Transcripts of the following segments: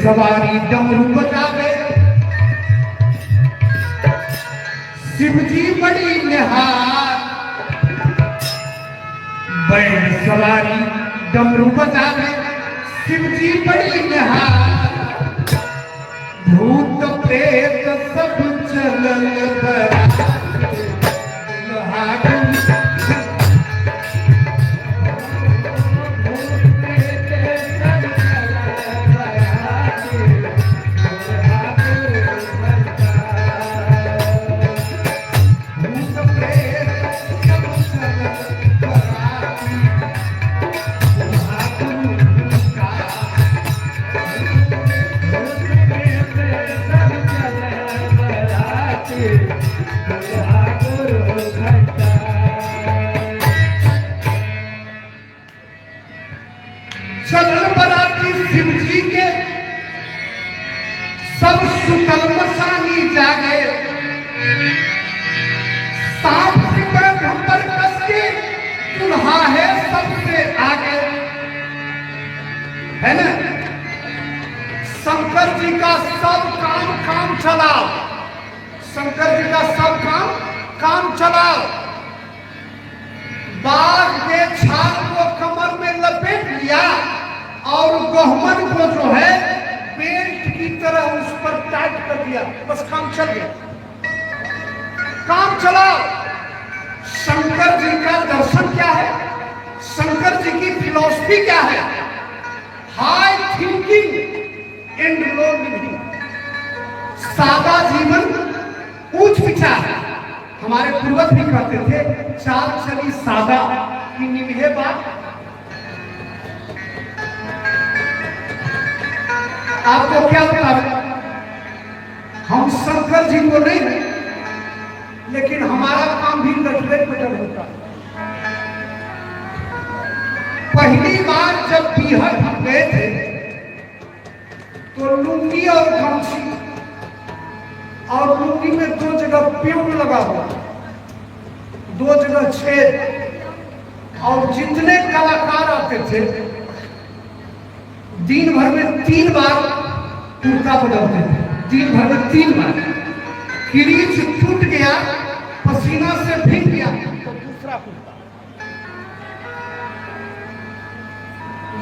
सवारी डमरू बजावे शिव जी बड़ी निहार, बैल सवारी डमरू बजावे शिव जी बड़ी निहार, भूत प्रेत सब चलल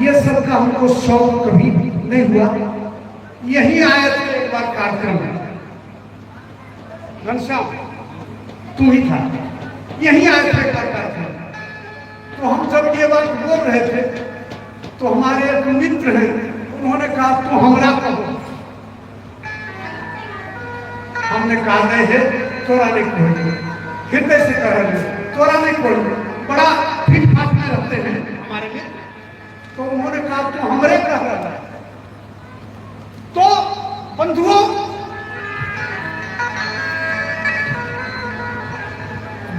ये सब का हमको शौक कभी नहीं हुआ। यही आया था एक बार कार्यक्रम में, घनश्याम तू ही था, यही आया था एक बार कार्यक्रम। तो हम जब ये बात बोल रहे थे तो हमारे एक मित्र हैं, उन्होंने कहा तो हमरा कहो। हमने कहा नहीं है, तोरा नहीं कोई, हृदय से कह रहे तोरा नहीं कोई, बड़ा फिट फाट में रहते हैं हमारे में। तो उन्होंने कहा तो हमरे कह रहा है। तो बंधुओं,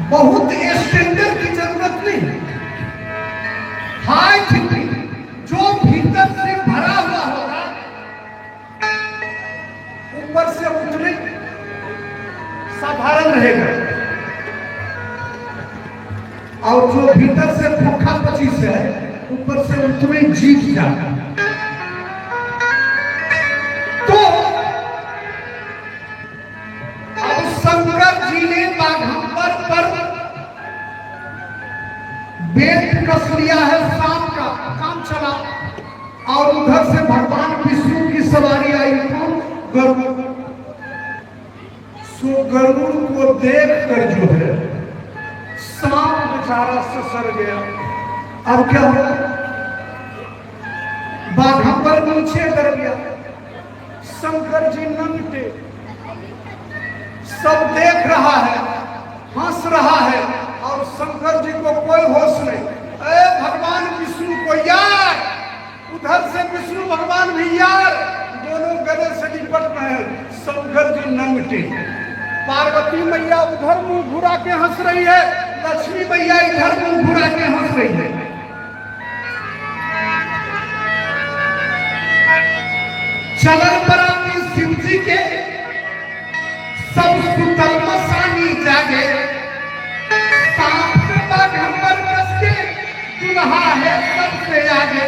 बहुत स्टैंडर्ड की जरूरत नहीं, हाई थिंकिंग जो भीतर से भरा हुआ होगा ऊपर से उतने साधारण रहेगा, और जो भीतर से भूखा पचीस है ऊपर से उतने जीत जाएगा। तो अब शंकर जी ने बाघंबर पर बेट कस लिया है, सांप का काम चला, और उधर से भगवान विष्णु की सवारी आई तो गरुड़। सो गरुड़ को देख कर जो है सांप बेचारा से सर गया। अब क्या हुआ, बाघंबर नीचे गिर गया, शंकर जी नंगे, सब देख रहा है, हंस रहा है, और शंकर जी को कोई होश नहीं। ए भगवान विष्णु को यार, उधर से विष्णु भगवान भी यार, दोनों गले से लिपट रहे हैं। शंकर जी नंगे, पार्वती मैया उधर मुंह घुरा के हंस रही है, लक्ष्मी मैया इधर मुंह घुरा के हंस रही है। चलन बराती शिव जी के सब सुतल मसानी जागे, सांप से बाघंबर कस के दुल्हा है सबसे आगे।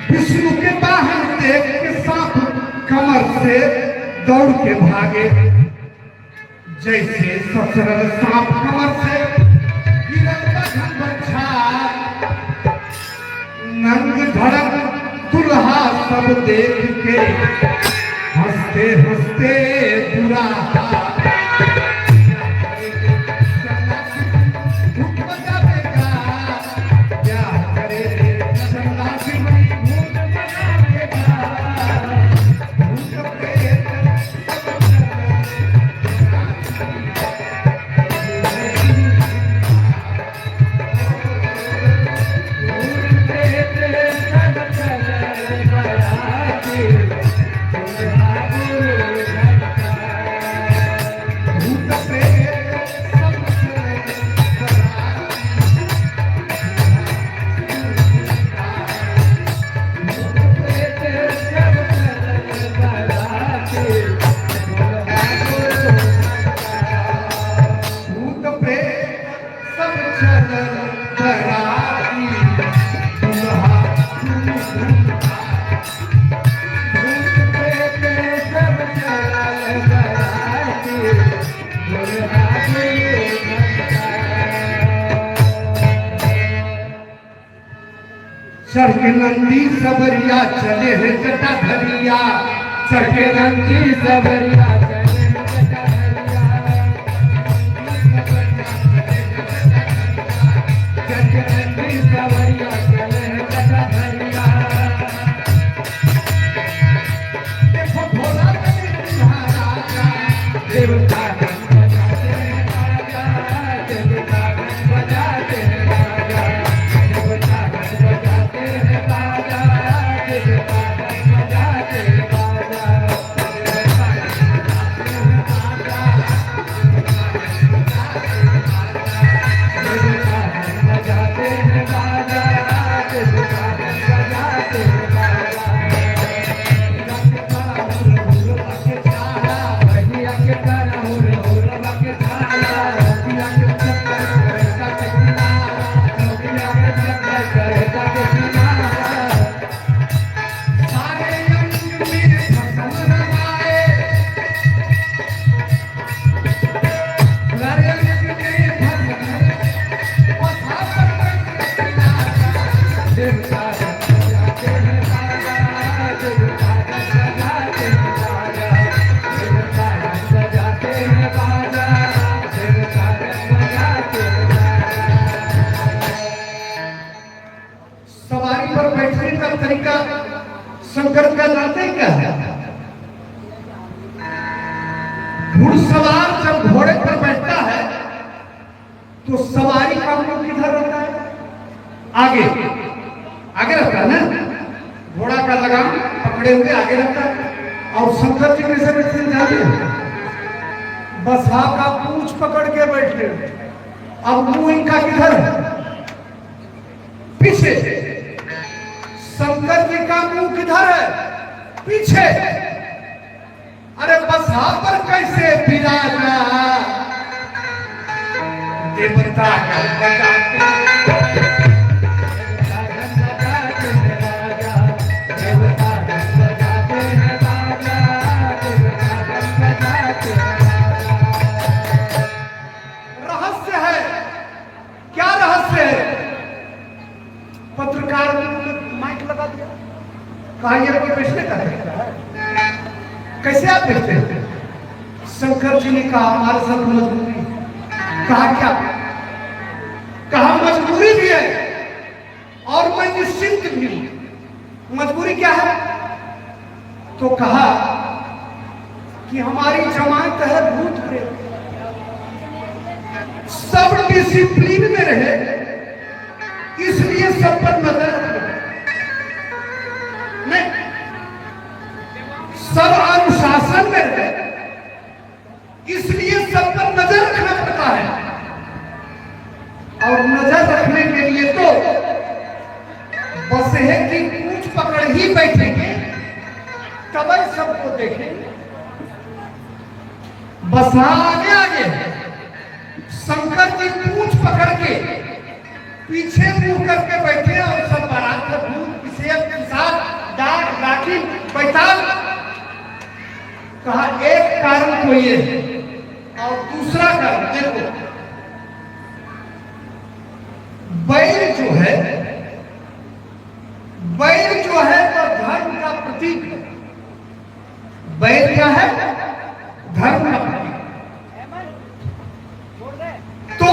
विष्णु के वाहन देख के सांप कमर से दौड़ के भागे, जैसे ससुरल सांप कमर से गिरल बाघंबर छाप। नंग धड़क दुल्हा सब देख के हंसते हंसते बुरा चढ़ के नंदी सबरिया चले है जटा धरिया, चढ़ के नंदी सबरिया चले है जटा धरिया, चढ़ के नंदी सबरिया चले है जटा धरिया। देखो भोला देवता शंकर का जानते क्या है? घुड़सवार जब घोड़े पर बैठता है तो सवारी का मुंह किधर रहता है? आगे आगे रहता है ना, घोड़ा का लगाम पकड़े हुए आगे रहता है। और शंकर जी कैसे बैठते हैं जानते हैं? बसहा का पूंछ पकड़ के बैठे, अब मुंह इनका किधर है? पीछे। शंकर जी का मुंह किधर है? पीछे। अरे बसहा पर कैसे बिराजा देवता का बजाते पत्रकार माइक लगा दिया, कहा ये कोई प्रश्न कर रहा है, कैसे आप देखते हैं? शंकर जी ने कहा हमारे साथ मजबूरी। कहा क्या? कहा मजबूरी भी है और मैं निश्चिंत भी हूं। मजबूरी क्या है? तो कहा कि हमारी जमानत है भूत प्रेत, सब डिसिप्लिन में रहे, इसलिए सब पर नजर नहीं, सब अनुशासन में रहे, इसलिए सब पर नजर रखना पड़ता है। और नजर रखने के लिए तो बसहे की पूंछ पकड़ ही बैठेंगे, तब सबको देखेंगे। बसहा आगे आगे, शंकर जी पूंछ पकड़ के पीछे मुंह करके बैठे और सब बारात का भूत पिसेब पिसाब डाक राखी बैताल। कहा एक कारण तो ये है और दूसरा कारण देखो, बैल जो है, बैल जो है तो धर्म का प्रतीक है। बैल क्या है? धर्म का प्रतीक। तो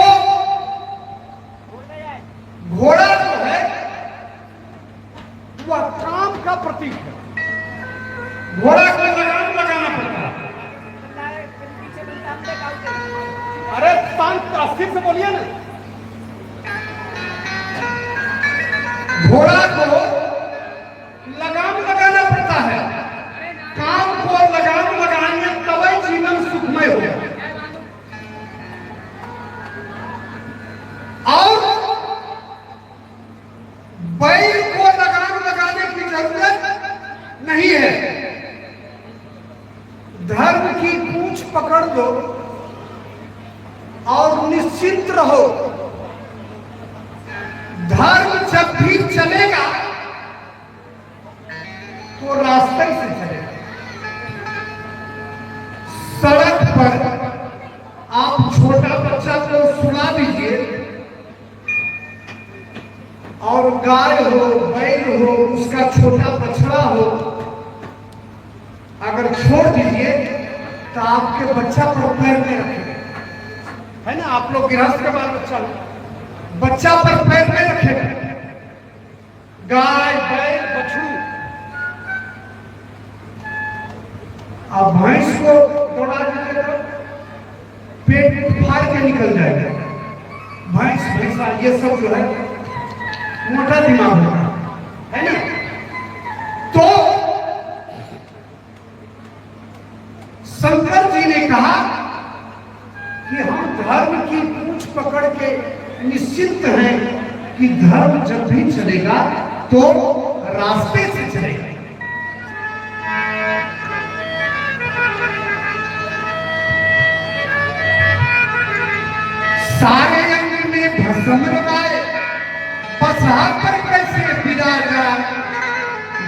घोड़ा जो है वह काम का प्रतीक है, घोड़ा को लगाम लगाना पड़ता है। अरे शांत अस्थिर से बोलिए ना। घोड़ा को लगाम लगाना पड़ता है, काम को लगाम लगाएंगे तभी जीवन सुखमय होगा। और बैल को लगाम लगाने की जरूरत नहीं है, धर्म की पूंछ पकड़ दो और निश्चिंत रहो। धर्म जब भी चलेगा तो रास्ते से चलेगा। सड़क पर आप छोटा बच्चा को सुला दीजिए और गाय हो, बैल हो, उसका छोटा बछड़ा हो, अगर छोड़ दीजिए तो आपके बच्चा पर पैर में रखेगा, है ना? आप लोग गृहस्थ का बाल बच्चा हो, बच्चा पर पैर में रखेगा। गाय बैल बछड़ू, अब भैंस को दौड़ा दीजिए तो पेट फाड़ के निकल जाएगा। भैंस भैंसा ये सब जो है मोटा दिमाग होता है ना? तो शंकर जी ने कहा कि हम धर्म की पूंछ पकड़ के निश्चिंत हैं कि धर्म जब भी चलेगा तो रास्ते से चलेगा। सारे अंग में भस्म लगाए, बसहा पर कैसे बिराजा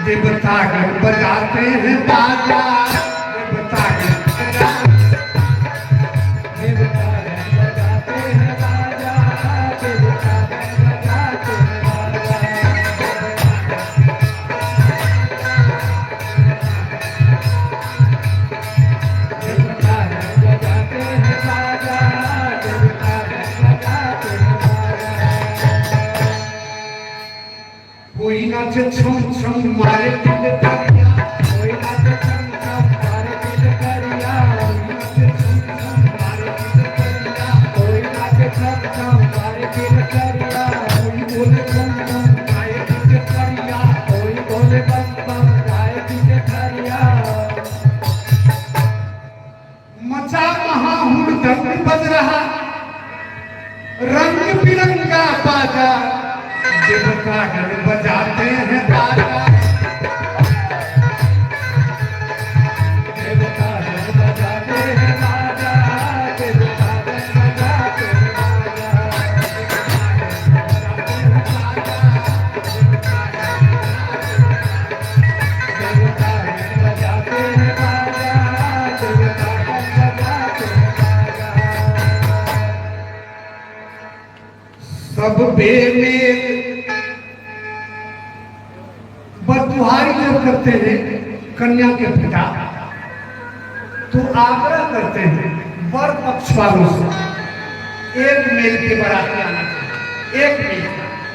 देवता गण बजाते हैं बाजा, देवता गण नाचे छम छम मारे दिल करिया, कोई नाचे छम छम मारे दिल करिया, नाचे छम छम मारे दिल करिया, कोई नाचे छम छम मारे दिल करिया, कोई बोले बम बम गाए दिल करिया, कोई बोले बम बम गाए दिल करिया। मचा महा हुड़दंग बज रहा, रंग बिरंगा बाजा, देवता गण बजाते हैं बाजा, देवता गण बजाते हैं बाजा, देवता गण बजाते हैं बाजा, देवता गण बजाते हैं बाजा, देवता गण बजाते हैं बाजा। सब बेमेल बरतुहारी जब करते हैं कन्या के पिता, तो आग्रह करते हैं वर पक्ष वालों से एक मेल के बराती आना चाहिए, एक मेल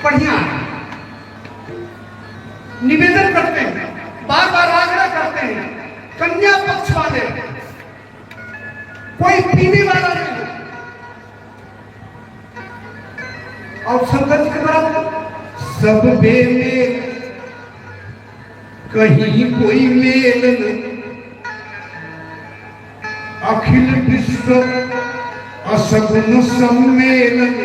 बढ़िया निवेदन करते हैं, बार बार आग्रह करते हैं। कन्या पक्ष वाले कोई पीने वाला नहीं, और संगत के बराबर सब बेमेल कहीं कोई मेल न, अखिल विश्व असगुन सम्मेलन।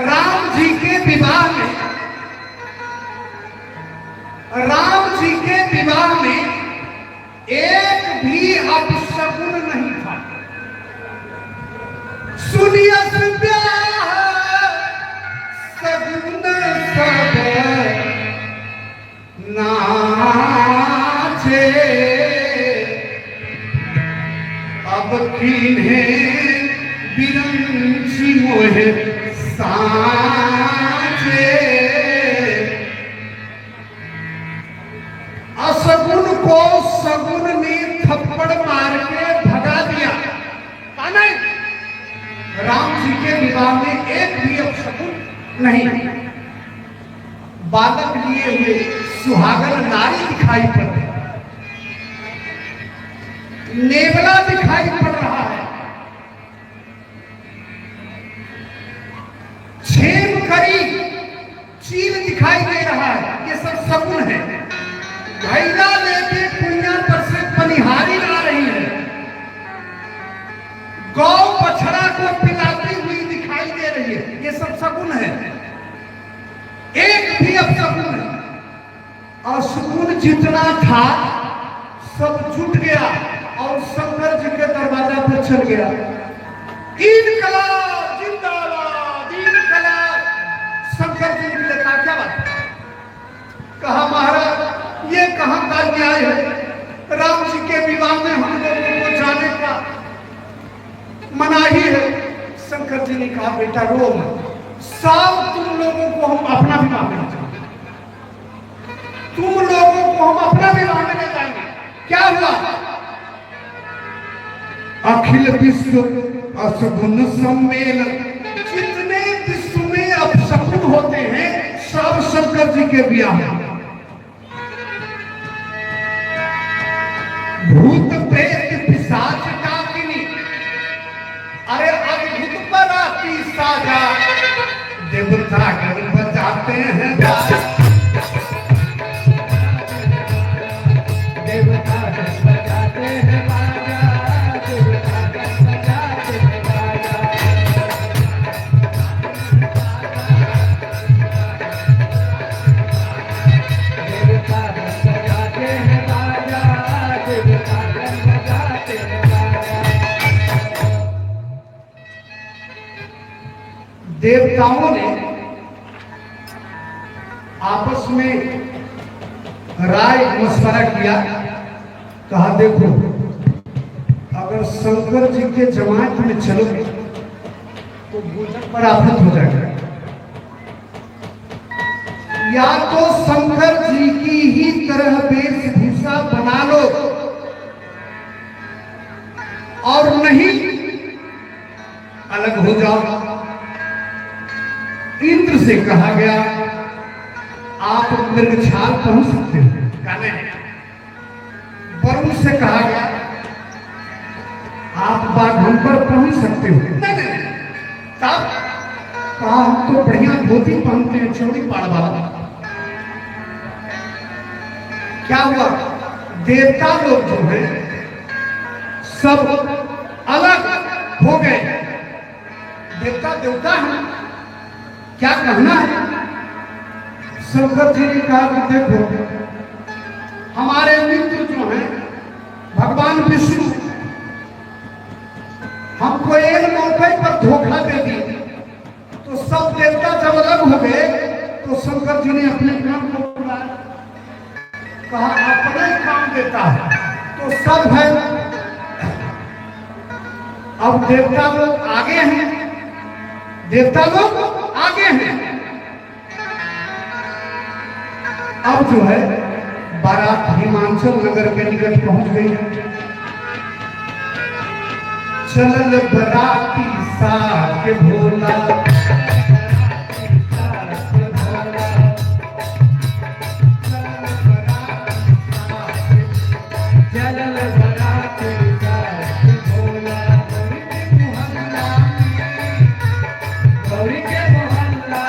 राम जी के विवाह में, राम जी के विवाह में एक भी अपशगुन नहीं था। सुनिए ब्याह सगुन सब नाचे, अब किन्हे बिरंची मोहे साचे। असगुन को सगुन ने थप्पड़ मार के भगा दिया। नहीं, राम जी के विवाह में एक भी अपशगुन नहीं। बालक लिए हुए सुहागन नारी दिखाई पड़ रही, नेवला दिखाई पड़ रहा है, छेम करी चील दिखाई दे रहा है, ये सब सगुन है। घैला लेके कुइया पर से पनिहारी आ रही है, गौ बछड़ा को पिलाती हुई दिखाई दे रही है, ये सब सगुन है। एक भी अपशगुन है। और सुकून जितना था सब जुट गया और शंकर जी के दरवाजा पर चल गया। इनकलाब जिंदाबाद, इनकलाब। शंकर जी ने लिखा, क्या बात? कहा महाराज ये कहां का न्याय है, राम जी के विवाह में हम लोगों को जाने का मनाही है। शंकर जी ने कहा बेटा रो मत, साव तुम लोगों को हम अपना विवाह में जाएंगे, तुम लोगों को हम अपना विवाह में ले जाएंगे। क्या हुआ? अखिल विश्व असगुन सम्मेलन। जितने विश्व में अपशगुन होते हैं सब शंकर जी के विवाह में। भूत प्रेत पिशाच डाकिनी, अरे अद्भुत बराती साजा, देवता गण बजाते हैं बाजा, देवता गण बजाते हैं बाजा, देवता गण बजाते हैं बाजा। देवता गण बजाते हैं बाजा, देवता गण बजाते हैं बाजा। देवताओं ने आपस में राय मशवरा किया, कहा देखो अगर शंकर जी के जमात में चलोगे तो भोजन पर आफत हो जाएगा, या तो शंकर जी की ही तरह वेशभूषा बना लो, और नहीं अलग हो जाओ। इंद्र से कहा गया आप मृगछाल पहुंच सकते हो। कहने वरुण से कहा गया आप बाघंबर पहुंच सकते हो। नहीं तब कहा हम तो बढ़िया धोती पहनते हैं चौड़ी पाड़ वाला। क्या हुआ, देवता लोग जो है सब अलग हो गए। देवता देवता है, क्या कहना है। शंकर जी ने कहा कि देखो हमारे मित्र जो हैं भगवान विष्णु हमको एक मौके पर धोखा दे दी, तो सब देवता जब अलग हो गए तो शंकर जी ने अपने काम को बुलाया, कहा अपना ही काम देता है तो सब है। अब देवता लोग आगे हैं, देवता लोग आगे हैं। अब जो है बारात हिमाचल नगर के निकट पहुंच गई। चलल बराती साथ भोला, चलल बराती साथ भोला, गौरी के मोहल्ला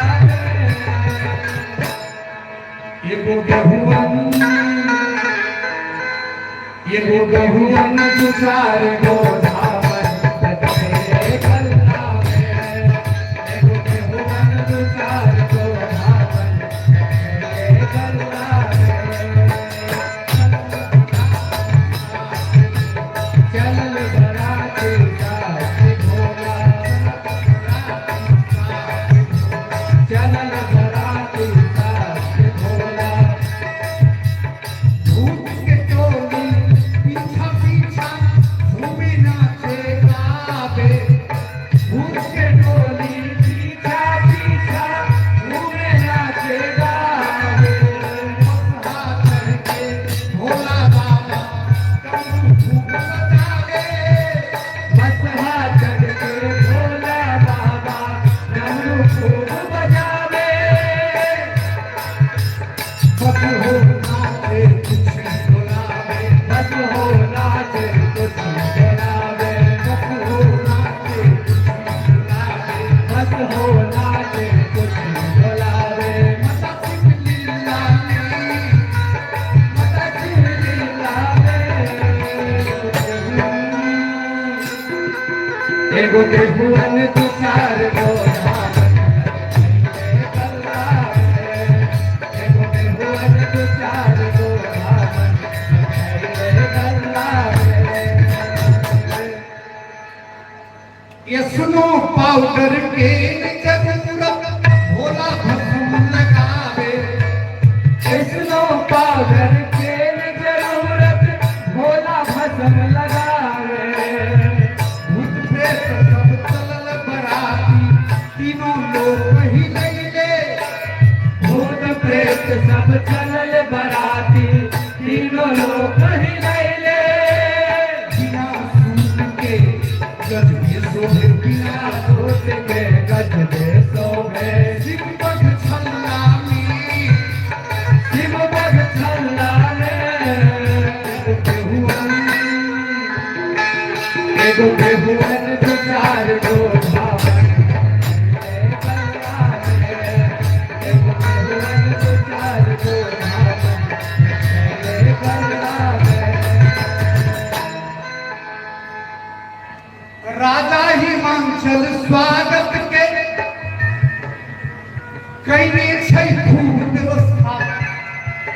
एगो गहुवन दू चार गो धावन बदले गल्ला में। एगो गहुवन दू चार गो धावन बदले गल्ला में। चलल बराती साथ भोला, चलल बराती साथ भोला। भूत के टोली पीछा पीछा घूमे नाचे गावे, भूत के टोली पीछा पीछा घूमे नाचे गावे। मसहा चढ़ के भोला बाबा डमरू खूब बजावे, मसहा चढ़ के भोला बाबा डमरू खूब बजावे। बस हो नाचे कुछ बोलावे, बस हो नाचे कुछ बोलावे, बस हो नाचे कुछ बोलावे, बस हो नाचे कुछ बोलावे। मता सिंह लीला में, मता सिंह लीला में। एगो देहुवन दू चार गो धावन बदले गल्ला में। एगो देहुवन दू चार गो धावन बदले गल्ला में। ये सुनो पाउडर के जरूरत भोला भस्म लगावे। ये सुनो पाउडर के जरूरत भोला भस्म लगावे। भूत प्रेत सब चलल बराती तीनों लोग ही लैले। भूत प्रेत सब चलल बराती तीनों लोग ही लैले। बिना सूट के गजबे शोभे, बिना सूट के गजबे शोभे। शिव बग छल्ला में, शिव बग छल्ला में। एगो देहुवन दू चार गो धावन बदले गल्ला में। एगो देहुवन दू चार गो धावन बदले गल्ला में। राजा हिमांचल स्वागत के कैने छै खूब व्यवस्था,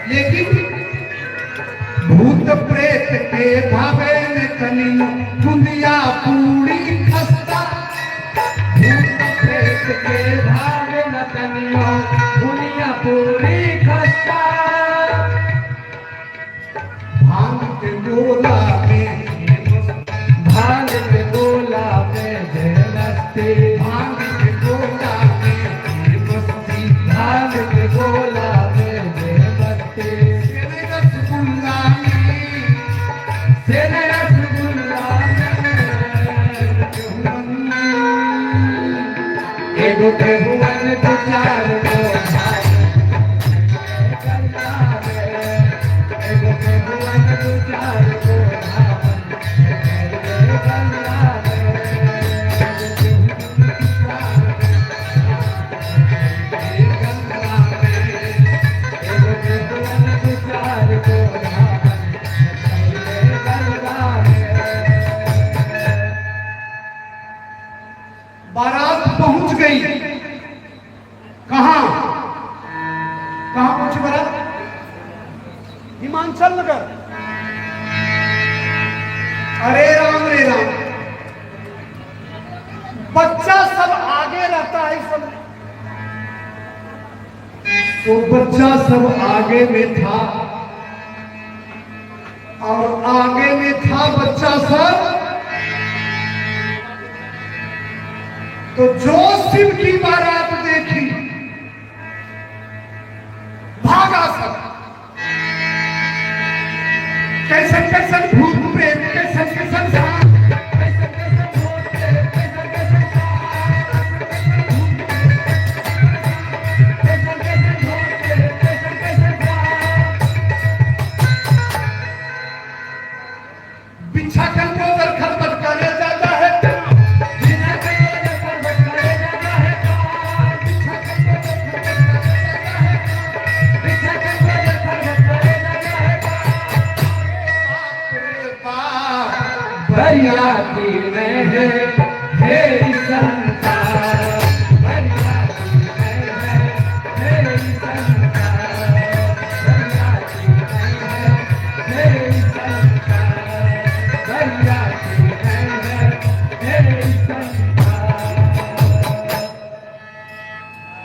लेकिन भूत प्रेत के भावे में तनी बुंदिया पूरी खस्ता। भूत प्रेत के भावे में तनी बुंदिया पूरी खस्ता। भांग के गोला में, भांग के गोला में मस्ती, भांग के गोला में मस्ती, भांग के गोला में मस्ती। सेने रसगुल्ला में, सेने रसगुल्ला में। एगो देहुवन दू चार गो धावन बारात पहुंच गई। कहां कहां पहुंची बारात? हिमांचल नगर। अरे राम रे राम, बच्चा सब आगे रहता है सब, तो बच्चा सब आगे में था और आगे में था बच्चा सब। तो जो शिव की बारात देखी भागा सब। कैसन कैसन भूत प्रेत, कैसन कैसन सांप, कैसन कैसन भूत प्रेत, कैसन कैसन सांप, कैसन कैसन भूत प्रेत, कैसन कैसन सांप। बिछा कर गोबर खरबट करे जाता है, बिना कर गोबर खरबट करे जाता है, बिछा कर गोबर खरबट करे जाता है, बिछा कर गोबर खरबट करे जाता है। बरियाती में है संसार, बरियाती में है संसार, बरियाती में है संसार, बरियाती में है संसार।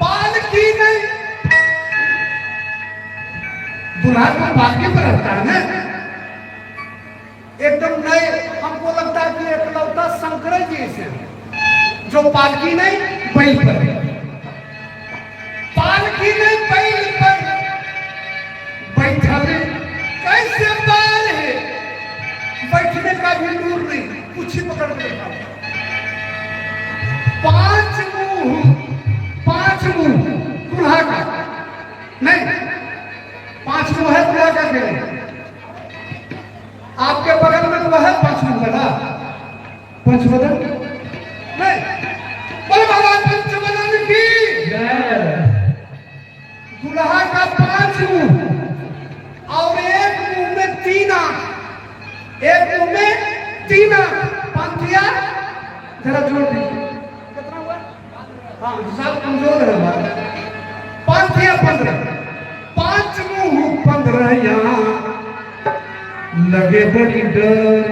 पालकी नहीं, दुल्हा का बाकी पर रहता है ना, एकदम नए। हमको लगता है कि एकलौता शंकर जी से जो पालकी नहीं बैल पर, पालकी नहीं बैल पर बैठा है। कैसे बाल है, बैठने का भी दूर नहीं, कुछ ही पकड़ के बैठा। पांच मुंह दूल्हा का नहीं, पांच मुंह है दूल्हा का के नहीं। आपके बगल में तो है पंचवदन, पंचवदन नहीं, बोले भगवान पंचवदन की। दूल्हा का 5 मुंह और एक मुंह में 3 आंख, एक मुंह में 3 आंख। पंथिया जरा जोड़ दीजिए, कितना हुआ? हाँ हिसाब कमजोर है। पंथिया 15, 5 मुंह 15 यहाँ लगे बड़ी डर।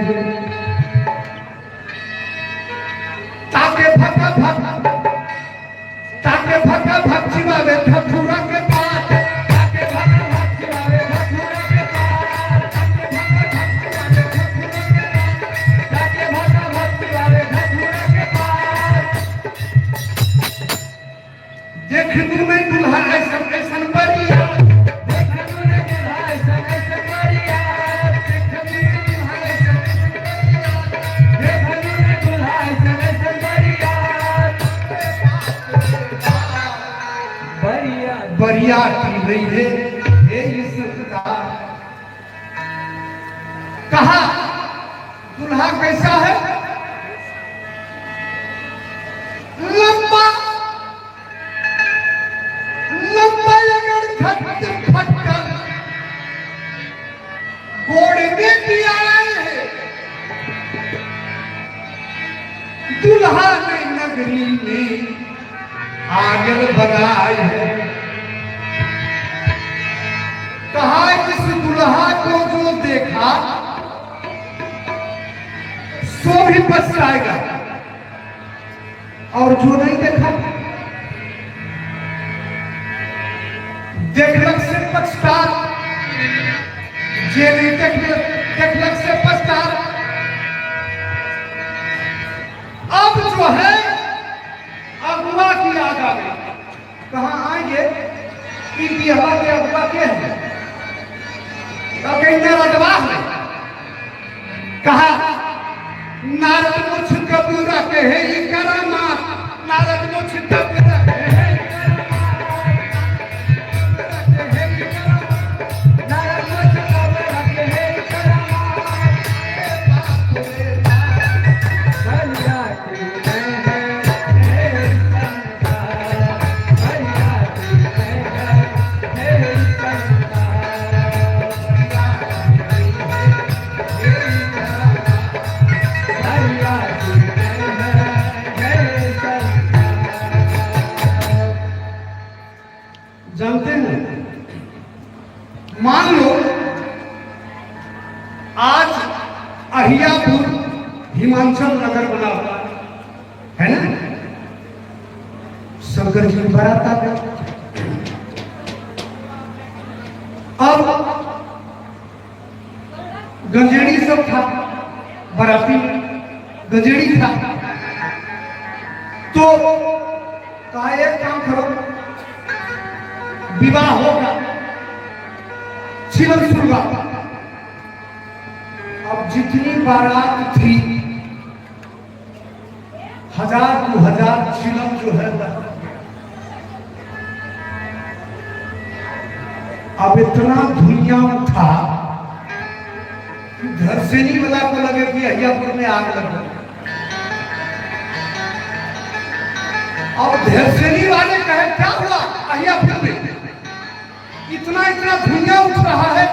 ताके भक्का भक चिवावे ठठुरा के पास, ताके भक्का भक चिवावे ठठुरा के पास, ताके भक्का भक चिवावे ठठुरा के पास। देख दूर में दूल्हा ऐसन ऐसन बरिया, बरियाती नहीं है ये सरकार। कहा दूल्हा कैसा है? लंबा लंबा अगर खटकर घोड़े में भी आए है। दूल्हा ने नगरी में आगे बढ़ाए है। कहा इस दुल्हा को जो देखा सो भी पछताएगा, और जो नहीं देखा देखलक से पछता, जे नहीं देखलक से पछता। अब जो है अगुआ की याद आ गई। कहाँ आएंगे कि बिहार के अगुआ के हैं? कहा नारद मुझ कबूरा के है करामा, नारद मुझ कबूरा के है नारद मुझ कबूरा के है करामा। चंचल नगर बना हुआ है ना। शंकर जी बारात आ गए। अब गंजेड़ी सब था, बाराती गंजेड़ी था, तो कहा एक काम करो, विवाह होगा, चिलम सुनगा। अब जितनी बारात थी 1000-2000 चिलम जो है, अब इतना धुइयां था कि धरसेनी वाला को लगे कि अहियापुर में आग लग गई। अब धरसेनी वाले कहे क्या हुआ अहियापुर में, इतना इतना धुइयां उठ रहा है।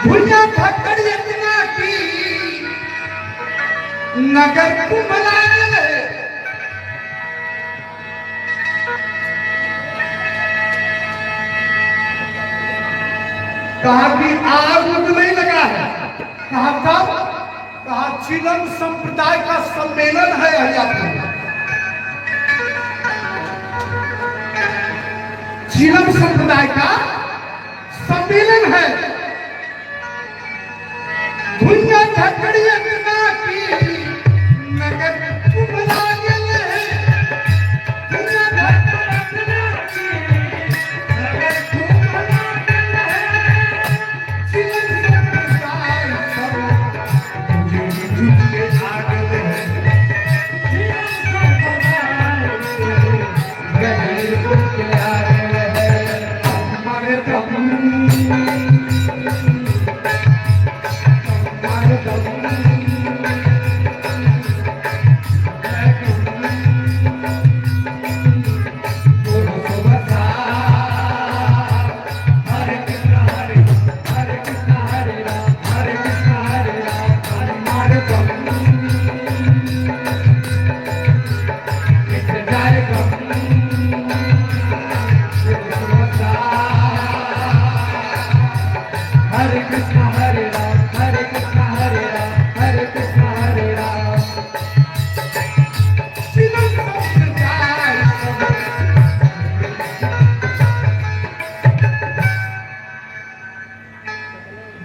धुइयां धक्कड़ इतना की नगर को बनाने लगे। कहा कि आग नहीं लगा है। कहा तब, कहा चिलम संप्रदाय का सम्मेलन है अहियापुर में। चिलम संप्रदाय का सम्मेलन है। धुइयां धक्कड़ी इतना की नगर को बना गेले। धुइयां धक्कड़ी इतना की नगर को बना गेले। चिलम संप्रदाय सब जुट के आ गेले। चिलम संप्रदाय गले को के आ गेले। हमारे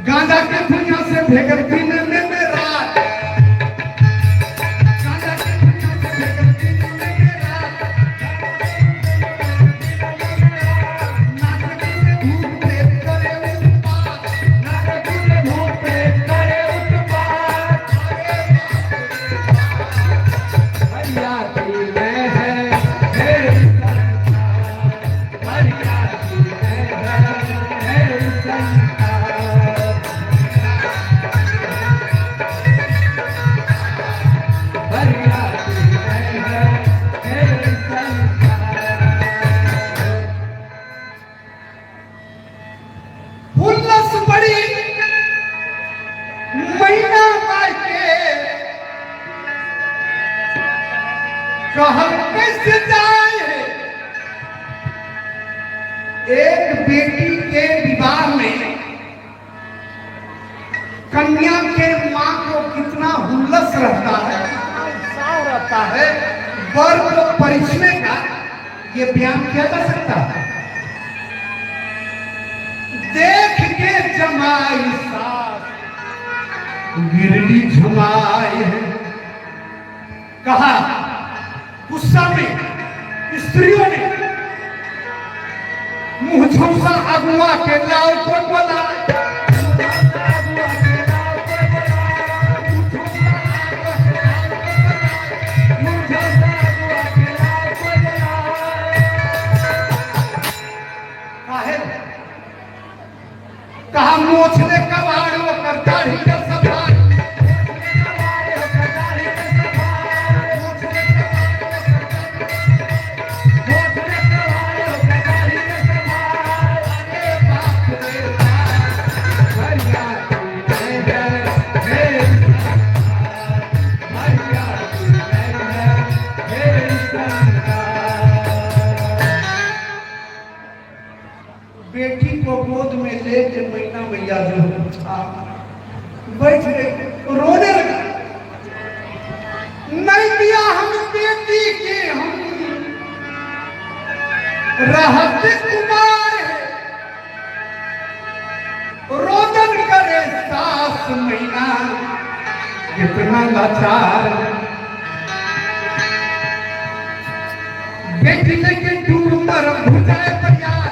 गांजा के दुनिया से भेगर पीने में मेरा, गांजा के दुनिया से भेगर पीने में मेरा, नाटक से धूप पे करे उत्पात, नाटक से धूप पे करे उत्पात। हरिया की मैं है मेरी संसार, हरिया की मैं है मेरी संसार। कैसे जाए एक बेटी के विवाह में कन्या के मां को कितना हुल्लस रहता है, उत्साह रहता है, वर को परिचय का ये बयान किया जा सकता है। देख के जमाई सास गिरडी झुमाए है। कहा गुस्सा में स्त्रियों ने मुंह झुमसा अगुआ के लाल को बोला। कहा मोछने कबाड़ वो करता ही का सफाई। बेटी को गोद में लेके मैना मैया जो बैठ गए। रोने लगा। नहीं दिया हम बेटी के हम रहत कुमार है, रोदन करे सास महीना कितना लाचार। बेटी लेके डूब मर भुजाए परियार,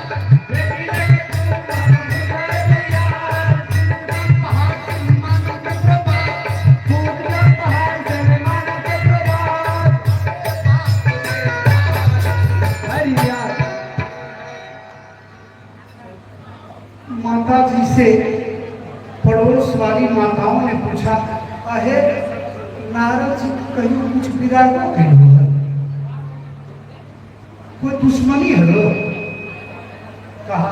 बेटी लेके डूब मर भुजाए परियार। पहाड़ से मानो के प्रभात, टूटा पहाड़ से मानो के प्रभात। परियार माता जी से पड़ोस वाली माताओं ने पूछा, अहे नारद जी कहीं कुछ बिगाड़ो के कोई दुश्मनी है? कहा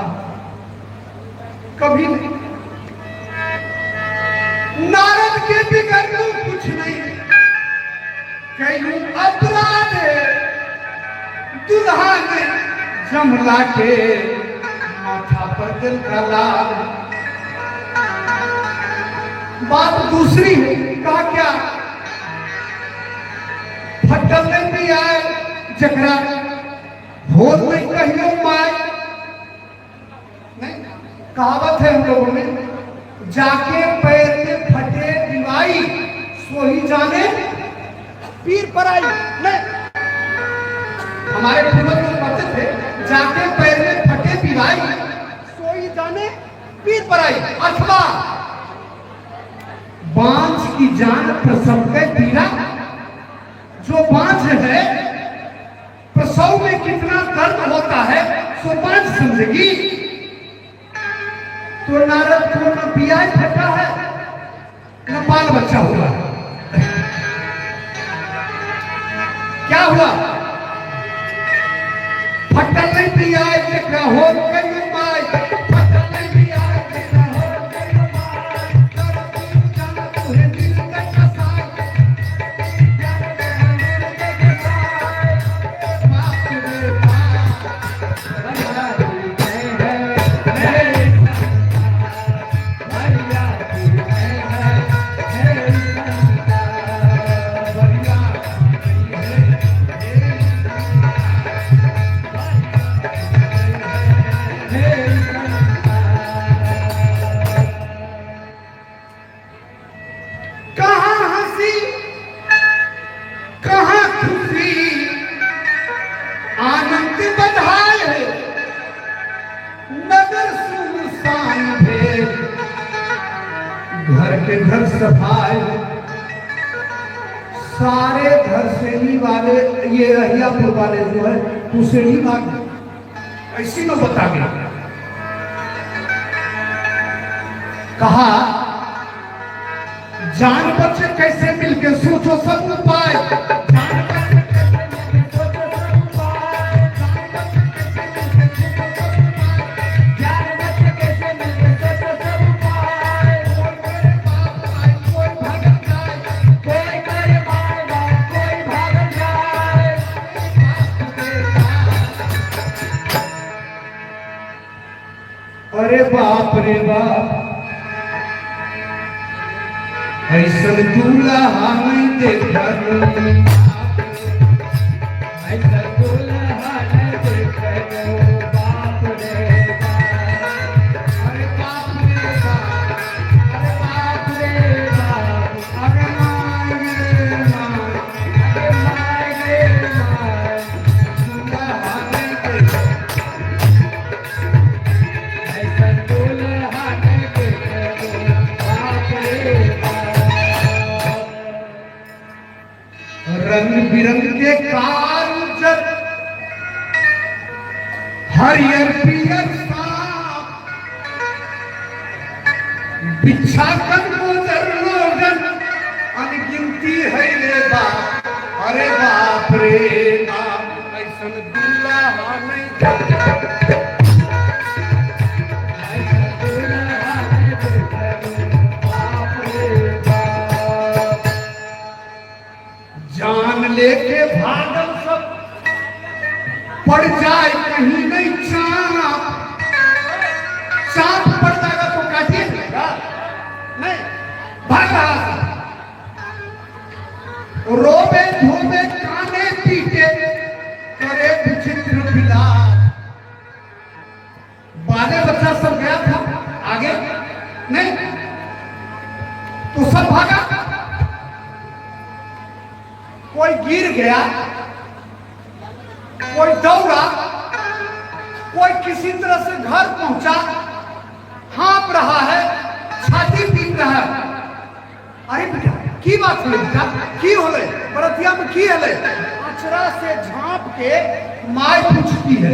कभी नहीं। नारद के बिगड़ू कुछ नहीं, कहीं अपराध है। दुल्हा ने जमला के माथा पर दिल का लाल। बात दूसरी है, कहा क्या फटल ने भी आए जकरा होत नहीं कहियो माय। नहीं, कहावत है हम लोगों में, जाके पैर में फटे दिवाई सोही जाने पीर पर आई। नहीं, हमारे पूर्वज लोग कहते थे, जाके पैर में फटे दिवाई सोही जाने पीर पर आई। अथवा बांझ की जान प्रसव के पीरा। जो बांझ है प्रसव में कितना दर्द होता है सो बांझ समझेगी। तो नारद को न पिया फटा है न बाल बच्चा हुआ। क्या हुआ? फटल नहीं पिया देखा हो कहीं पाए, फटल नहीं पिया देखा हो कहीं पाए। तुम्हें दिल का कसाई घर सफाई। सारे धरसेनी वाले ये अहियापुर वाले जो है कुशेड़ी भाग ऐसी में बता गया। कहा जान बच्चे कैसे मिलके सोचो सब उपाय। अरे बाप रे बाप, ऐसा दूल्हा नहीं देखा। ऐसा दूल्हा नहीं देखा। बाप रे बाप, अरे बाप रे बाप, अरे बाप रे बाप, अरे माय रे माय, अरे माय रे माय, दूल्हा नहीं देखा। रंग बिरंग के कारुजर हरियर पियर सांप बिछा कर गुजर लोगन अनगिनती है रे बाप। अरे बाप रे बाप, ऐसन दूल्हा नहीं जान लेके भागल सब पड़ जाए कहीं नहीं। चाप चाप पड़ जाएगा तो काटिए नहीं भागा। रोवे धोवे काने पीटे करे विचित्र विलास। बाले बच्चा सब गया था आगे नहीं तो सब भागा। कोई गिर गया, कोई दौड़ा, कोई किसी तरह से घर पहुंचा, हाँप रहा है, छाती पीट रहा है। अरे बेटा की बात है बेटा, की होले बरतिया में की हले? अचरा से झांप के माय पूछती है।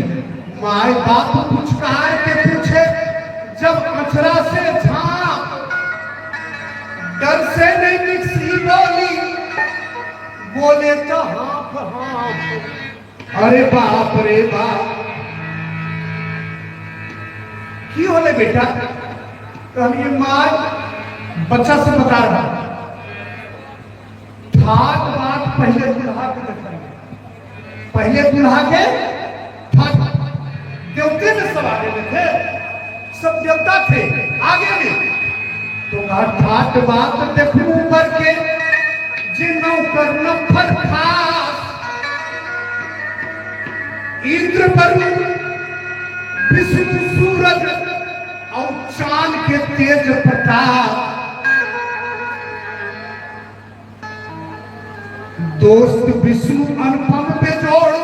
माय बाप पुचकार के पूछे, जब अचरा से झांप डर से नहीं मिक्सी बोली, बोले तो हाँप हाँप। अरे बाप रे बाप की होले बेटा? तो हम ये माँ बच्चा से बता रहा ठाट बात पहले दुल्हा के दिखाएंगे। पहले दुल्हा के ठाट देवते में सब आगे में थे, सब देवता थे आगे में। तो कहा ठाट बात देखू करके जिन्हों कर नफर खास, इंद्र वरुण विष्णु सूरज और चांद के तेज प्रताप। दोस्त विष्णु अनुपम बेजोड़,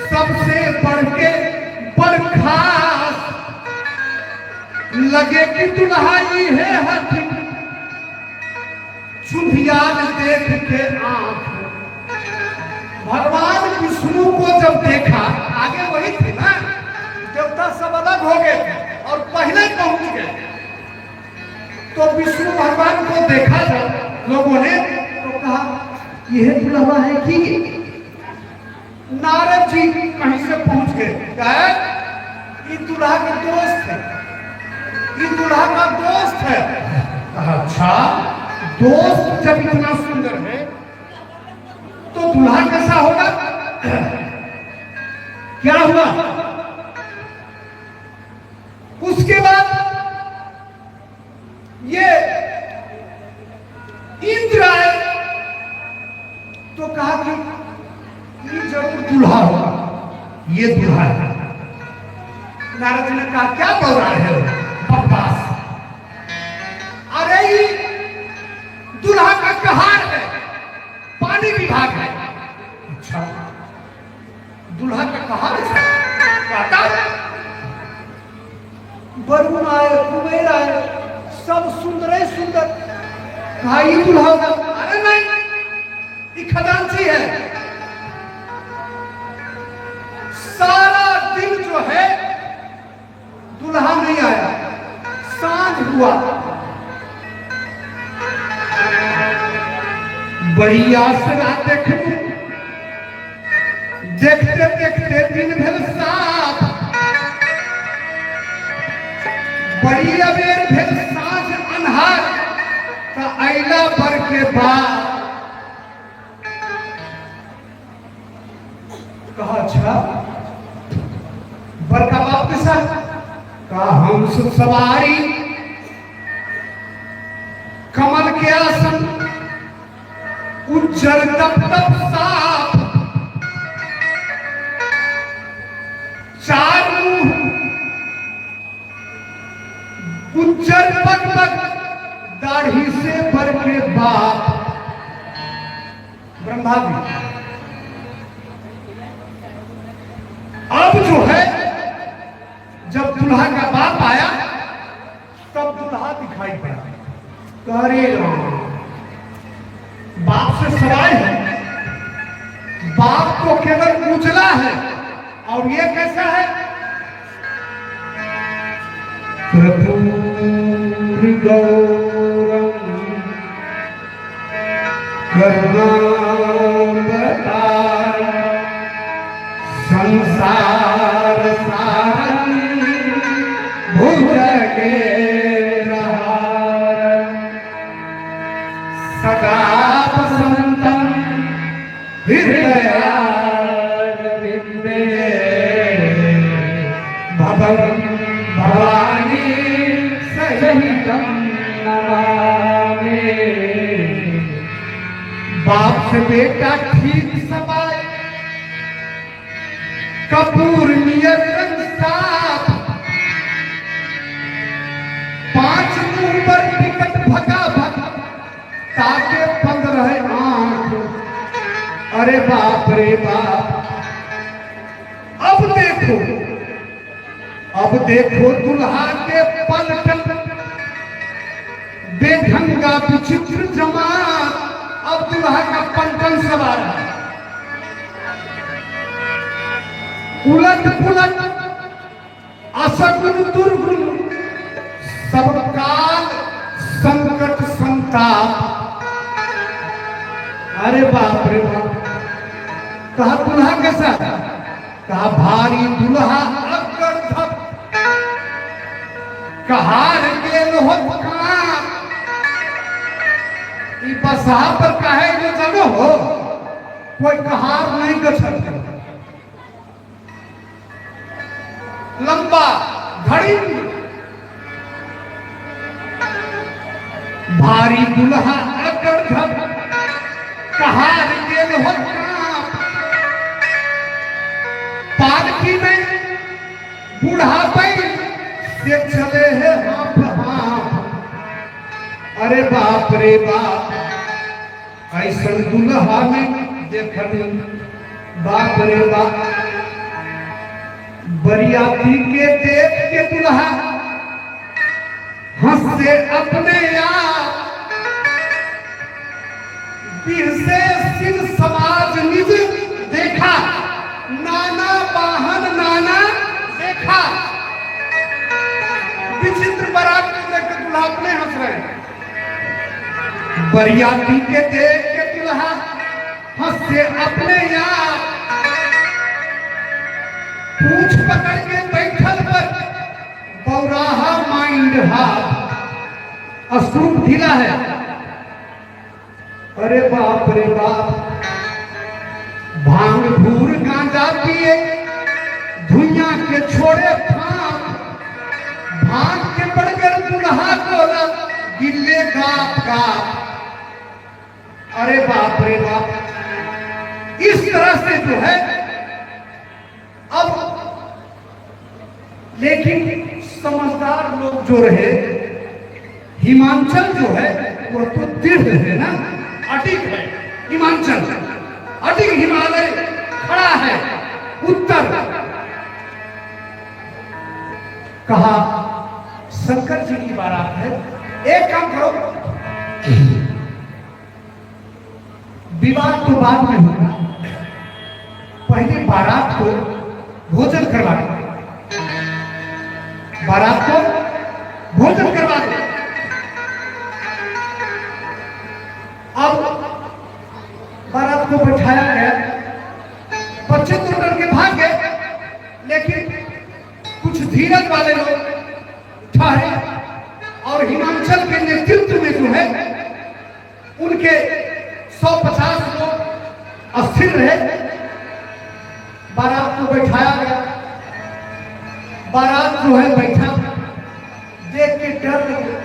सबसे बढ़ के बड़ खास। लगे कि दुल्हाई है हथी, चुंधियान देख के आंख। भगवान विष्णु को जब देखा, आगे वही थे ना, देवता सब अलग हो गए और पहले पहुंच गए। तो विष्णु भगवान को देखा जब लोगों ने तो कहा यह दुल्हा है कि? नारद जी कहीं से पहुंच गए, कहा ये दुल्हा के दोस्त है, ये दुल्हा का दोस्त है। अच्छा दोस्त जब इतना सुंदर है तो दुल्हा कैसा होगा? क्या हुआ? उसके बाद ये इंद्र आए तो कहा कि ये जरूर दुल्हा होगा, ये दुल्हा है। नारद जी ने कहा क्या बोल रहा है बकवास? अरे ये दुल्हा का कहार है, पानी विभाग है। अच्छा दुल्हा का कहार है? वरुण आए, कुबेर आए, सब सुंदर है सुंदर। भाई दुल्हा होगा? अरे नहीं ये खजांची है। सारा दिन जो है दुल्हा नहीं आया, सांझ हुआ बड़ी आसरा देखू, देखते देखते दिन भेल साथ, बड़ी अबेर भेल साँझ अन्हार। तो अइला बर के बाद कहा अच्छा बड़का बाप के साथ कहा हम सवारी कमल के आसन, उज्जर तप तप साफ, चार मुंह उज्जर पग पग, दाढ़ी से भर के बाप। ब्रह्मा जी अब जो है जब दुल्हा का बाप आया तब दुल्हा दिखाई पड़ा। अरे बाप से सवाल है, बाप तो केवल उजला है और ये कैसा है? कर्पूर गौरम करुणावतार संसार सारं भुजगेन्द्रहार सदा वसन्तं हृदयारविन्दे भवं भवानी सहितं नमामि। से बेटा ठीक समाए, कपूर नियर रंग साफ, 5 नंबर टिकट भगा भग, ताके 15 आंख। अरे बाप रे बाप। अब देखो दुल्हा के पलटन, बेढंगा विचित्र जमात। अब दुल्हा का पलटन सवार है, उलट पुलट असगुन दुर्गुन, सब काल संकट संताप। अरे बाप रे बाप। कहा दुल्हा कैसा, कहा भारी दुल्हा अगर धप, कहार गेल हो काम। बसा पर कहे जो जनो हो, कोई कहार नहीं कर सकते। लंबा घड़ी भारी दुल्हा अगर धप, कहार गेल हो काम। पालकी में बुढ़ापे से चले हैं हाथ हाथ। अरे बाप रे बाप। ऐसा दुल्हा में देखनी, बाप रे बाप। बरियाती के देख के दुल्हा हंसे अपने आप, पीर से सिर समाज निज देखा, नाना वाहन नाना देखा। विचित्र बारात को देख के दुल्हा अपने हंस रहे हैं, बरियाती के देख के दुल्हा हंसे अपने आप। पूछ पकड़ के बैठल पर बौराहा माइंड हाथ, अस्रूप ढीला है। अरे बाप रे बाप। भांग भूर गांजा पिए, धुइयां के छोड़े फांक, भांग के बड़गर दुल्हा बोला गिल्ले गाप गाप। अरे बाप रे बाप। इस तरह से जो है अब, लेकिन समझदार लोग जो रहे, हिमाचल जो है वो तो दृढ़ है ना, अटिक है हिमाचल, अटिक हिमालय खड़ा है। उत्तर कहा शंकर जी की बारात है, एक काम करो, विवाह तो बाद में होगा, पहले बारात को भोजन करवा दो, बारात को भोजन करवा दो। अब बारात को बैठाया गया, बच्चे तो डर के भाग गए, लेकिन कुछ धीरज वाले लोग ठहरे और हिमाचल के नेतृत्व में जो है उनके 150 लोग अस्थिर रहे। बारात को बैठाया गया, बारात जो है बैठा, देख के डर लगे,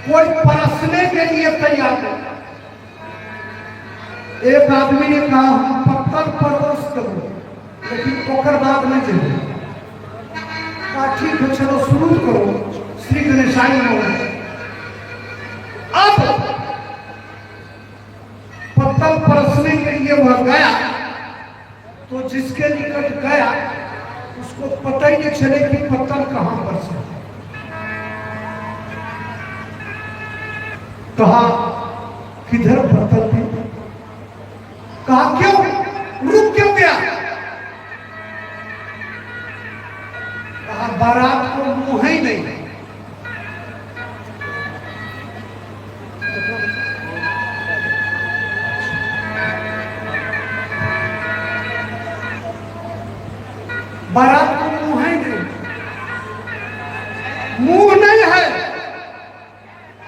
कोई परसने के लिए तैयार नहीं। एक आदमी ने कहा हम पत्थर परोस करो, लेकिन ओकर बाद में चलो। कहा ठीक है चलो शुरू करो, श्री गणेशाय नमः। अब पत्थर परसने के लिए वह गया, तो जिसके निकट गया उसको पता ही नहीं चले कि पत्थर कहां परसे। कहा किधर पत्थर थी, कहा क्यों रुक क्यों गया, कहा बारात को मुंह ही नहीं। बारात को मुंह है नहीं, मुंह नहीं है,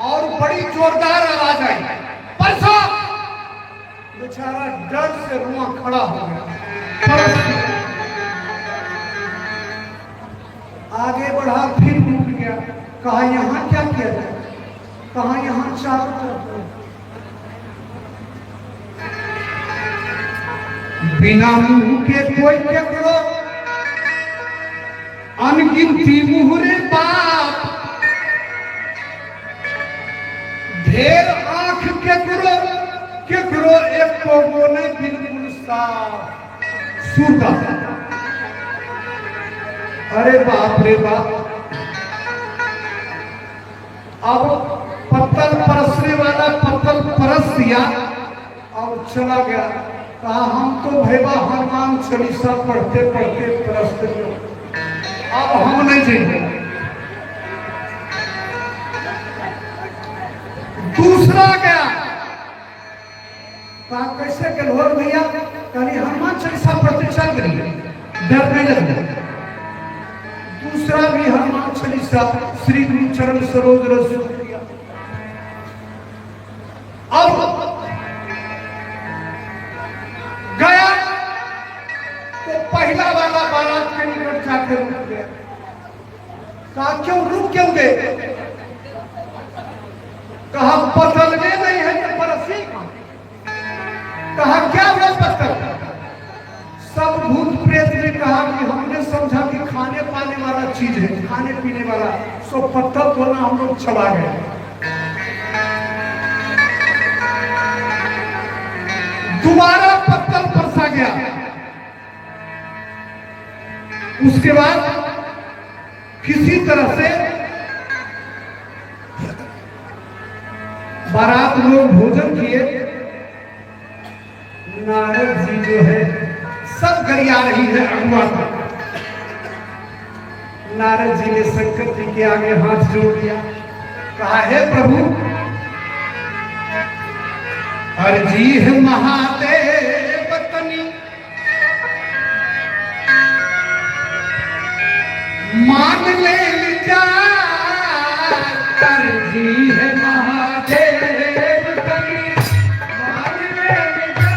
और बड़ी जोरदार आवाज आई, परसो। बेचारा डर से रुआ खड़ा हो गया, आगे बढ़ा, फिर रुक गया। कहा यहां क्या किया जाए, कहा यहां चारों तरफ बिना मुंह के कोई केकरो अनगिनती मुहरे बाप, ढेर आंख केकरो केकरो एक को नहीं बिल्कुल साफ सूता। अरे बाप रे बाप। अब पत्तल परसने वाला पत्तल परस दिया और चला गया। कहा हम तो भैया हनुमान चालीसा पढ़ते पढ़ते परसते हो, अब हम नहीं जाएंगे। दूसरा गया, कहा कैसे गलहोर भैया? कहीं हनुमान चालीसा पढ़ते चल गई, डर नहीं लग। दूसरा भी हनुमान चालीसा श्री गुरु चरण सरोज रस किया। अब गया तो पहला वाला बारात के निकट जाकर रुक गया। कहा क्यों रुक क्यों गए? कहा बदलने नहीं है तो परसी। कहा क्या हुआ पत्थर? सब भूत प्रेत ने कहा कि हमने समझा कि खाने पाने वाला चीज है, खाने पीने वाला, सो पत्थर तो ना हम लोग चला गए। दोबारा पत्थर परसा गया। उसके बाद किसी तरह से बारात लोग भोजन किए। नारद जी जो है सब गरिया रही है अगुआ पर। नारद जी ने शंकर जी के आगे हाथ जोड़ दिया, कहा हे प्रभु, अर्जी है महादेव तनी मान ले जा। अर्जी है महादेव तनी मान ले जा।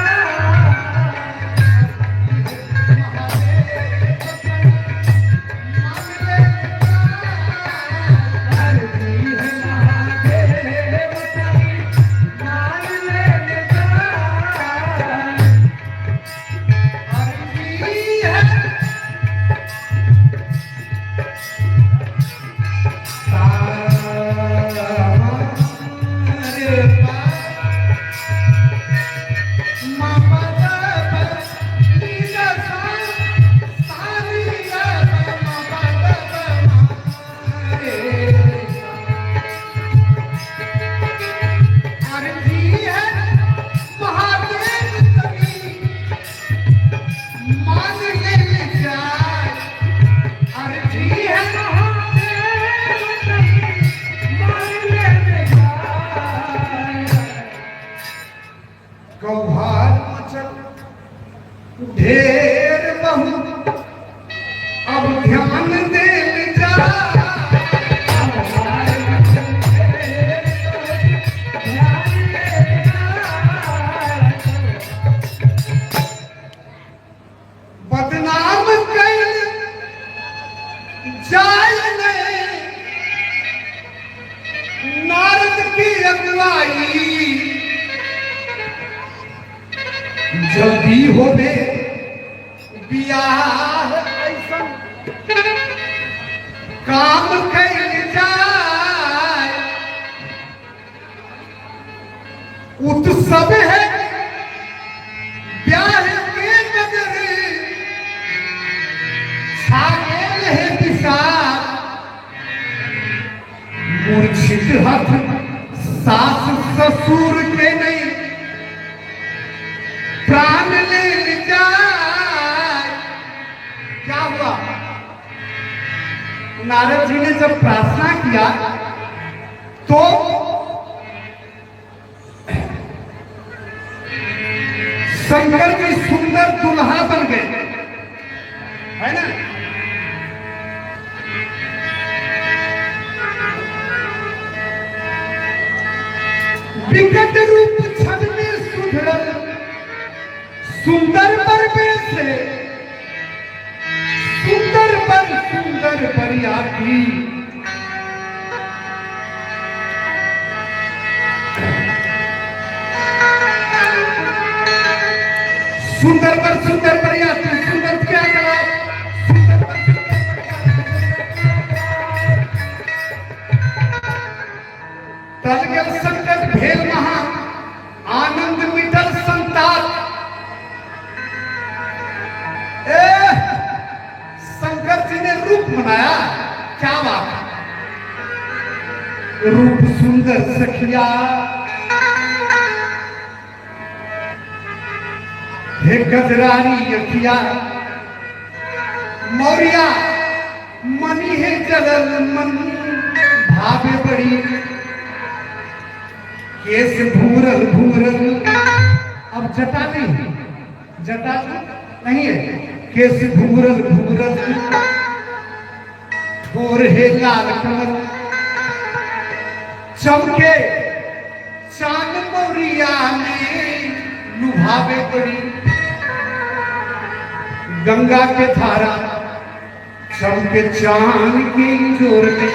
ढेर बहुत अब ध्यान दे जा। बदनाम कर जाए नारद की अगुवाई, जल्दी होवे बियाह ऐसा काम कैल जाए। उत्सव है ब्याह के नगर, छागेल है दिशा। मूर्छित हथ सास ससुर के नहीं प्राण ले जाए। क्या हुआ? नारद जी ने जब प्रार्थना किया तो शंकर जी सुंदर दुल्हा बन गए, है ना? विकट रूप छद में सुधरल सुंदर परवेश से, सुंदर पर सुंदर बरियाती। सुंदर पर या तू सुंदर क्या करा तल गल संकट भेल महा आनंद मिटल संताप शंकर जी ने रूप बनाया क्या बात रूप सुंदर सखिया हे गजरानी अखिया मौरिया मनी है जलल मन भावे बड़ी केस भूरल अब जटा नहीं है केस भूरल ठोर है लाल कमल चमके चांद मौरिया में लुभावे पड़ी गंगा के धारा चमके चांद के जोर में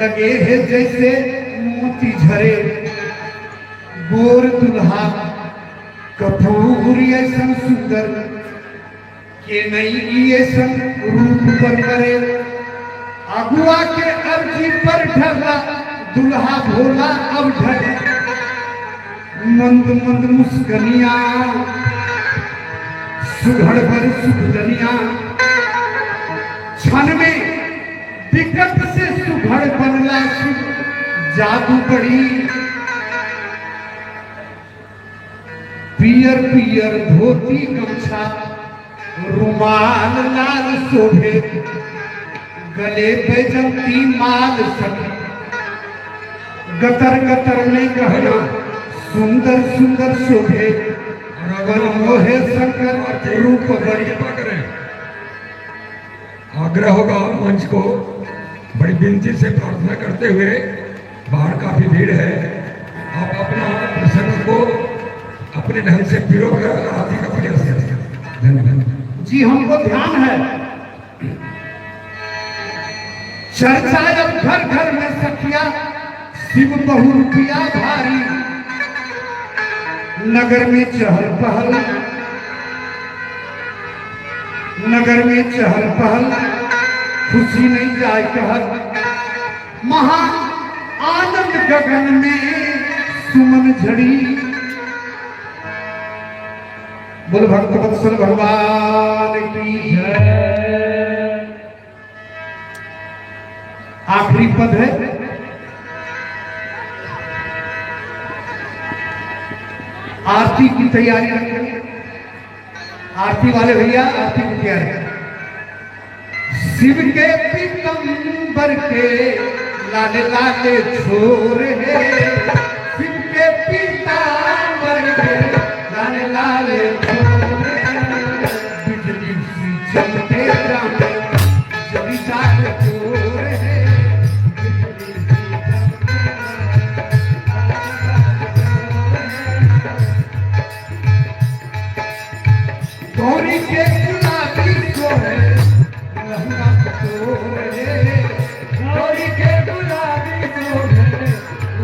लगे है जैसे मोती झरे गोर दुल्हा कपूर ऐसा सुंदर के नहीं ऐसा रूप पर करे अगुआ के अर्जी पर ढला दुल्हा भोला अब ढल मंद मुस्कनिया सुघड़ भर सुधनिया क्षण में विकट से सुघड़ बनला जादू बड़ी पियर धोती गमछा रुमाल लाल शोभे गले पे जमती माल सखी गतर में गहना सुंदर शोभे मोहे शंकर रूप बड़ी करें आग्रह होगा मंच को बड़ी विनती से प्रार्थना करते हुए बाहर काफी भीड़ है आप अपना प्रसंग को अपने ढंग से पिरो कर आरती का प्रयास करें धन्यवाद जी हमको ध्यान है चर्चा अब घर में सखिया शिव बहु रुपया भारी नगर में चहल पहल खुशी नहीं जाए कहल महा आनंद गगन में सुमन झड़ी बोल भक्त वत्सल भगवान की जय आखिरी पद है आरती की तैयारी रखें आरती वाले भैया आरती की तैयारी शिव के पीतंबर के लाले छोर है शिव के पीतंबर के लाले छोर है बिजली सी चमके जाने जली जाग छोर है गौरी के गुलाबी छोरे लहंगा कटोरे गौरी के गुलाबी छोरे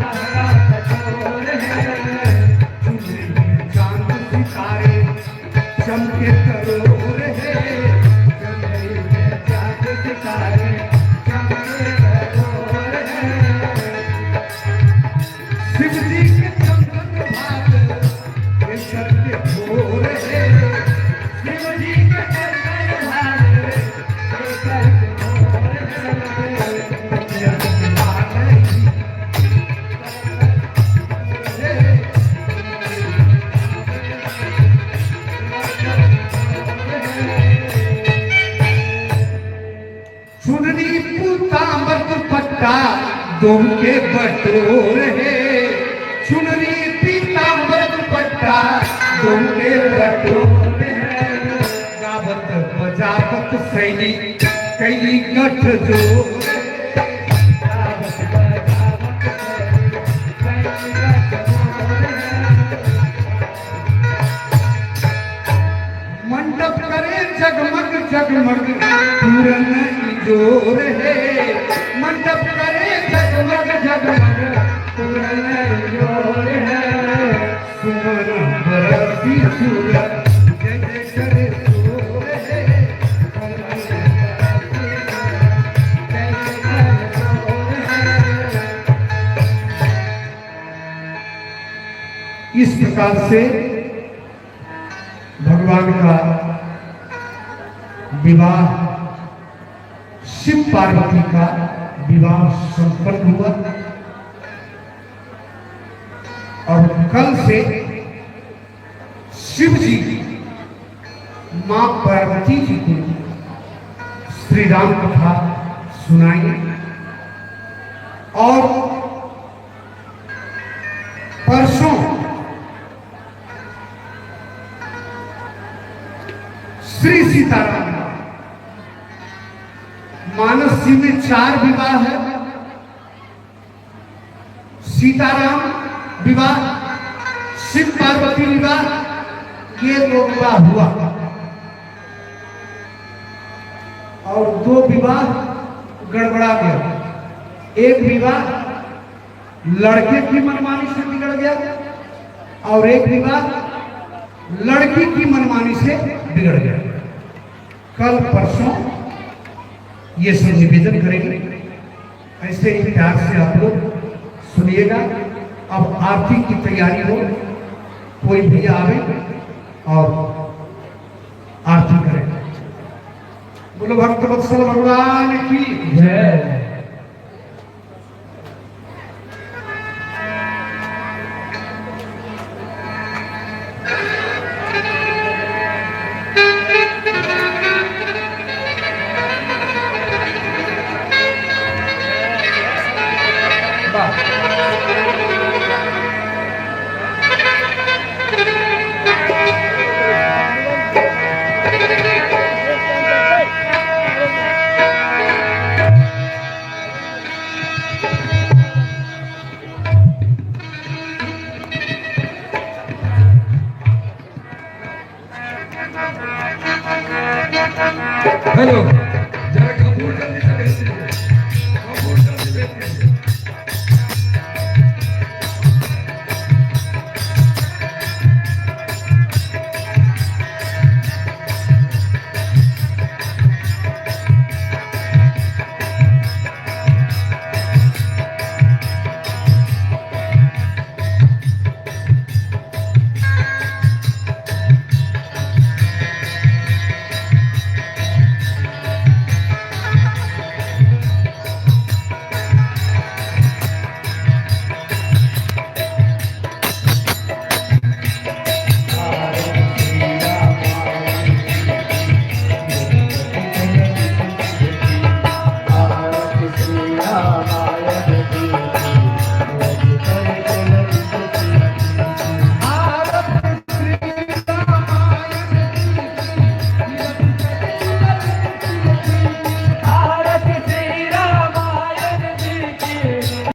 लहंगा कटोरे चांद सितारे चमके करोरे चांद सितारे चमके करोरे शिव जी के चंदन भाग केसर के भोरे चुनरी पूतांबर दुपट्टा दोम के बटोर है चुनरी पीतांबर दुपट्टा दोम के बटोर है गावत बजावत सैनी कैली गठ जोर मंडप करे जगमग पूरन जोर है मंडप करे जगमग पूरन जोर है मन बरसी सूरत जय जय करे सोर है मन बरसी सूरत जय जय करे सोर है। इस प्रकार से भगवान का विवाह, शिव पार्वती का विवाह संपन्न हुआ और कल से शिव जी मां पार्वती जी को श्री राम कथा सुनाई और परसों श्री सीताराम मानस जी में 4 विवाह है। सीताराम विवाह, शिव पार्वती विवाह, ये 2 विवाह हुआ और 2 विवाह गड़बड़ा गया। एक विवाह लड़के की मनमानी से बिगड़ गया और एक विवाह लड़की की मनमानी से बिगड़ गया। कल परसों ये सब निवेदन करेंगे, ऐसे ही प्यार से आप लोग सुनिएगा। अब आरती की तैयारी हो, कोई भी आवे और आरती करें। बोलो भक्त वत्सल भगवान की जय। हेलो।